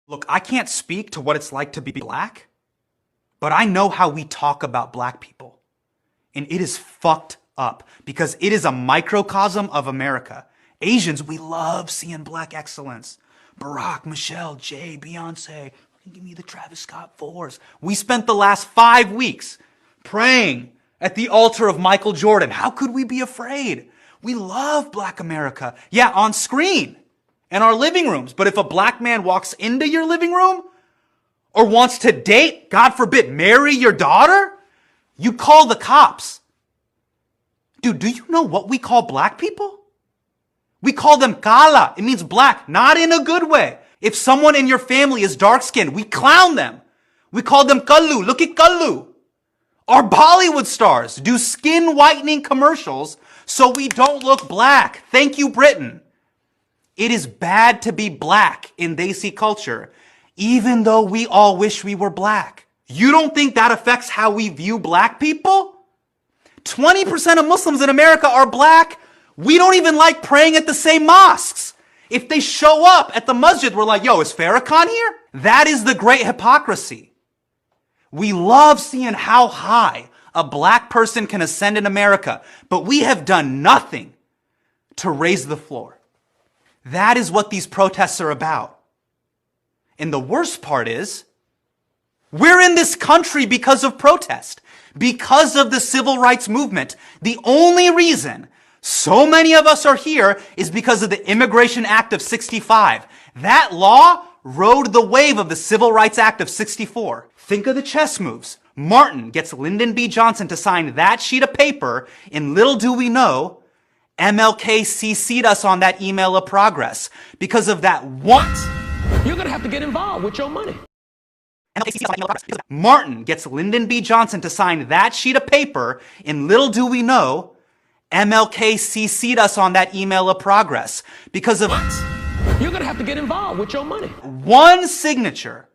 Look, I can't speak to what it's like to be black, but I know how we talk about black people. And it is fucked up because it is a microcosm of America. Asians, we love seeing black excellence. Barack, Michelle, Jay, Beyonce, give me the Travis Scott fours. We spent the last 5 weeks praying at the altar of Michael Jordan. How could we be afraid? We love black America. Yeah, on screen in our living rooms. But if a black man walks into your living room or wants to date, God forbid, marry your daughter, you call the cops. Dude, do you know what we call black people? We call them kala. It means black, not in a good way. If someone in your family is dark-skinned, we clown them. We call them kallu. Look at kallu. Our Bollywood stars do skin whitening commercials so we don't look black. Thank you, Britain. It is bad to be black in Desi culture, even though we all wish we were black. You don't think that affects how we view black people? 20% of Muslims in America are black. We don't even like praying at the same mosques. If they show up at the masjid, we're like, yo, is Farrakhan here? That is the great hypocrisy. We love seeing how high a black person can ascend in America, but we have done nothing to raise the floor. That is what these protests are about. And the worst part is, we're in this country because of protest, because of the civil rights movement. The only reason so many of us are here is because of the Immigration Act of 65. That law rode the wave of the Civil Rights Act of 64. Think of the chess moves. Martin gets Lyndon B. Johnson to sign that sheet of paper, and little do we know, MLK CC'd us on that email of progress because of that once. You're going to have to get involved with your money. Martin gets Lyndon B. Johnson to sign that sheet of paper, and little do we know, MLK CC'd us on that email of progress because of You're going to have to get involved with your money. one signature.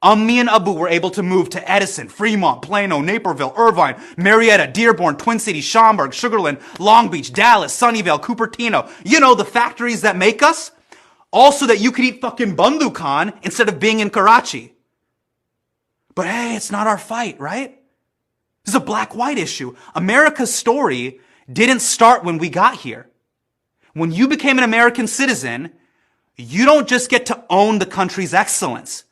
Me and Abu were able to move to Edison, Fremont, Plano, Naperville, Irvine, Marietta, Dearborn, Twin Cities, Schaumburg, Sugarland, Long Beach, Dallas, Sunnyvale, Cupertino. You know, the factories that make us. Also that you could eat fucking Bandhu Khan instead of being in Karachi. But hey, it's not our fight, right? This is a black-white issue. America's story didn't start when we got here. When you became an American citizen, you don't just get to own the country's excellence.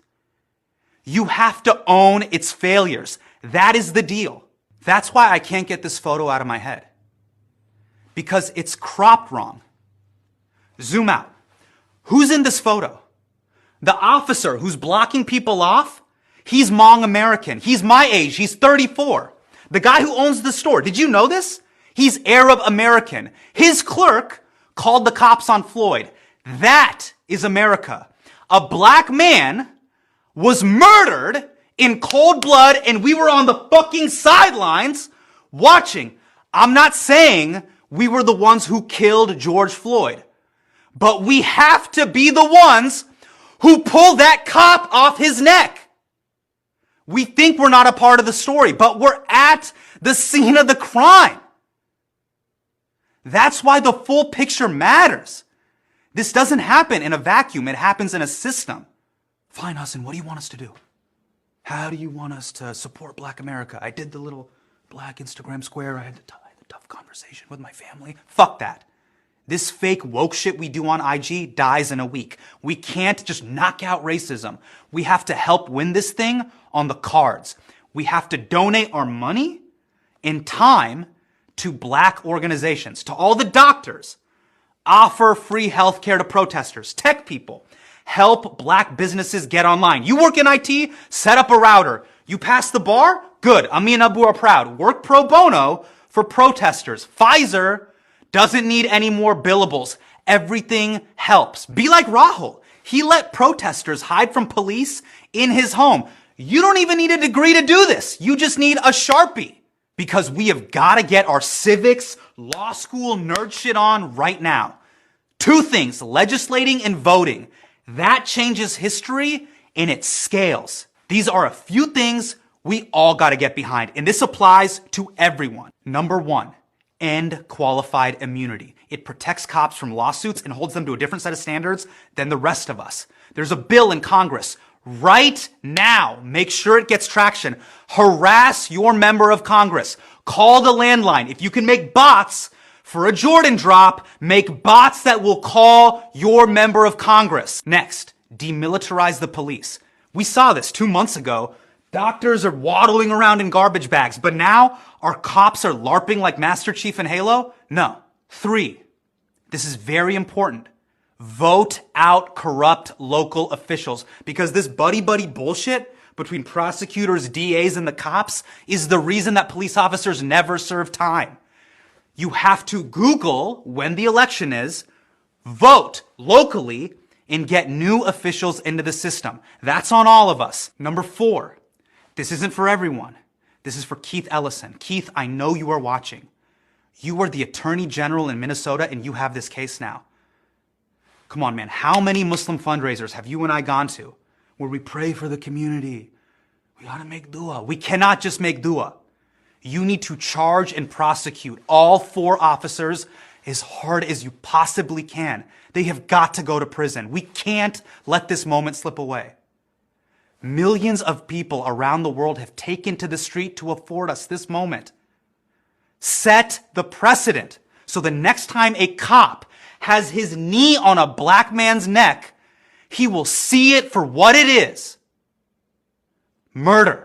You have to own its failures. That is the deal. That's why I can't get this photo out of my head. Because it's cropped wrong. Zoom out. Who's in this photo? The officer who's blocking people off, he's Hmong American. He's my age. He's 34. The guy who owns the store, did you know this? He's Arab American. His clerk called the cops on Floyd. That is America. A black man was murdered in cold blood and we were on the fucking sidelines watching. I'm not saying we were the ones who killed George Floyd, but we have to be the ones who pull that cop off his neck. We think we're not a part of the story, but we're at the scene of the crime. That's why the full picture matters. This doesn't happen in a vacuum. It happens in a system. Fine, Hassan, what do you want us to do? How do you want us to support Black America? I did the little black Instagram square. I had the tough conversation with my family. Fuck that. This fake woke shit we do on IG dies in a week. We can't just knock out racism. We have to help win this thing on the cards. We have to donate our money and time to black organizations, to all the doctors. Offer free healthcare to protesters, tech people. Help black businesses get online. You work in IT, set up a router. You pass the bar? Good. Ami and Abu are proud. Work pro bono for protesters. Pfizer doesn't need any more billables. Everything helps. Be like Rahul. He let protesters hide from police in his home. You don't even need a degree to do this. You just need a Sharpie. Because we have got to get our civics, law school nerd shit on right now. Two things, legislating and voting. That changes history and it scales. These are a few things we all got to get behind. And this applies to everyone. Number one, end qualified immunity. It protects cops from lawsuits and holds them to a different set of standards than the rest of us. There's a bill in Congress right now. Make sure it gets traction. Harass your member of Congress. Call the landline. If you can make bots for a Jordan drop, make bots that will call your member of Congress. Next, demilitarize the police. We saw this 2 months ago. Doctors are waddling around in garbage bags, but now our cops are LARPing like Master Chief in Halo? No. 3, this is very important. Vote out corrupt local officials, because this buddy-buddy bullshit between prosecutors, DAs, and the cops is the reason that police officers never serve time. You have to Google when the election is, vote locally, and get new officials into the system. That's on all of us. Number 4, this isn't for everyone. This is for Keith Ellison. Keith, I know you are watching. You are the Attorney General in Minnesota, and you have this case now. Come on, man. How many Muslim fundraisers have you and I gone to where we pray for the community? We gotta make dua. We cannot just make dua. You need to charge and prosecute all 4 officers as hard as you possibly can. They have got to go to prison. We can't let this moment slip away. Millions of people around the world have taken to the street to afford us this moment. Set the precedent so the next time a cop has his knee on a black man's neck, he will see it for what it is. Murder.